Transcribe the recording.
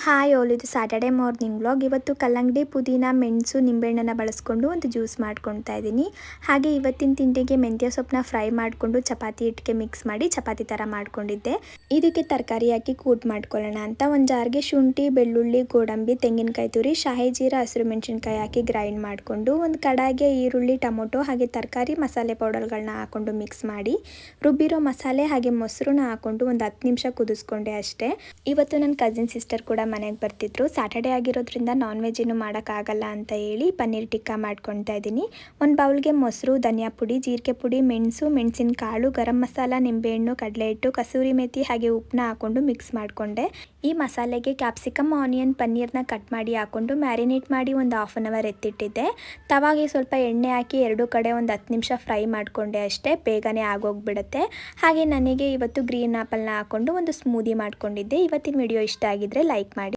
Hi all, ಇದು Saturday morning vlog. ಇವತ್ತು ಕಲ್ಲಂಗಡಿ, ಪುದೀನ, ಮೆಣಸು, ನಿಂಬೆಹಣ್ಣನ್ನು ಬಳಸ್ಕೊಂಡು ಒಂದು ಜ್ಯೂಸ್ ಮಾಡ್ಕೊಳ್ತಾ ಇದ್ದೀನಿ. ಹಾಗೆ ಇವತ್ತಿನ ತಿಂಡಿಗೆ ಮೆಂತ್ಯ ಸೊಪ್ಪನ್ನ ಫ್ರೈ ಮಾಡಿಕೊಂಡು ಚಪಾತಿ ಹಿಟ್ಟಿಗೆ ಮಿಕ್ಸ್ ಮಾಡಿ ಚಪಾತಿ ಥರ ಮಾಡ್ಕೊಂಡಿದ್ದೆ. ಇದಕ್ಕೆ ತರಕಾರಿ ಹಾಕಿ ಕೂಟ್ ಮಾಡ್ಕೊಳ್ಳೋಣ ಅಂತ ಒಂದು ಜಾರ್ಗೆ ಶುಂಠಿ, ಬೆಳ್ಳುಳ್ಳಿ, ಗೋಡಂಬಿ, ತೆಂಗಿನಕಾಯಿ ತುರಿ, ಶಾಹಿ ಜೀರಾ, ಹಸಿರು ಮೆಣಸಿನ್ಕಾಯಿ ಹಾಕಿ ಗ್ರೈಂಡ್ ಮಾಡಿಕೊಂಡು ಒಂದು ಕಡಾಯಿಗೆ ಈರುಳ್ಳಿ, ಟೊಮೊಟೊ ಹಾಗೆ ತರಕಾರಿ ಮಸಾಲೆ ಪೌಡರ್ಗಳನ್ನ ಹಾಕ್ಕೊಂಡು ಮಿಕ್ಸ್ ಮಾಡಿ ರುಬ್ಬಿರೋ ಮಸಾಲೆ ಹಾಗೆ ಮೊಸರನ್ನ ಹಾಕ್ಕೊಂಡು ಒಂದು 10 ನಿಮಿಷ ಕುದಿಸ್ಕೊಂಡೆ ಅಷ್ಟೇ. ಇವತ್ತು ನನ್ನ ಕಸಿನ್ ಸಿಸ್ಟರ್ ಕೂಡ ಮನೆಗೆ ಬರ್ತಿದ್ರು. ಸ್ಯಾಟರ್ಡೆ ಆಗಿರೋದ್ರಿಂದ ನಾನ್ ವೆಜ್ ಏನು ಮಾಡೋಕ್ಕಾಗಲ್ಲ ಅಂತ ಹೇಳಿ ಪನ್ನೀರ್ ಟಿಕ್ಕಾ ಮಾಡ್ಕೊತಾ ಇದ್ದೀನಿ. ಒಂದು ಬೌಲ್ಗೆ ಮೊಸರು, ಧನಿಯಾ ಪುಡಿ, ಜೀರಿಗೆ ಪುಡಿ, ಮೆಣಸು, ಮೆಣಸಿನ ಕಾಳು, ಗರಂ ಮಸಾಲ, ನಿಂಬೆಹಣ್ಣು, ಕಡಲೆ ಹಿಟ್ಟು, ಕಸೂರಿ ಮೇಥಿ ಹಾಗೆ ಉಪ್ಪನ್ನ ಹಾಕ್ಕೊಂಡು ಮಿಕ್ಸ್ ಮಾಡಿಕೊಂಡೆ. ಈ ಮಸಾಲೆಗೆ ಕ್ಯಾಪ್ಸಿಕಮ್, ಆನಿಯನ್, ಪನ್ನೀರ್ನ ಕಟ್ ಮಾಡಿ ಹಾಕ್ಕೊಂಡು ಮ್ಯಾರಿನೇಟ್ ಮಾಡಿ ಒಂದು 1/2 ಅವರ್ ಎತ್ತಿಟ್ಟಿದ್ದೆ. ತವಾಗೆ ಸ್ವಲ್ಪ ಎಣ್ಣೆ ಹಾಕಿ ಎರಡೂ ಕಡೆ ಒಂದು 10 ನಿಮಿಷ ಫ್ರೈ ಮಾಡಿಕೊಂಡೆ ಅಷ್ಟೇ. ಬೇಗನೆ ಆಗೋಗ್ಬಿಡುತ್ತೆ. ಹಾಗೆ ನನಗೆ ಇವತ್ತು ಗ್ರೀನ್ ಆ್ಯಪಲ್ನ ಹಾಕ್ಕೊಂಡು ಒಂದು ಸ್ಮೂದಿ ಮಾಡ್ಕೊಂಡಿದ್ದೆ. ಇವತ್ತಿನ ವಿಡಿಯೋ ಇಷ್ಟ ಆಗಿದ್ರೆ ಲೈಕ್ ಮಾಡಿ.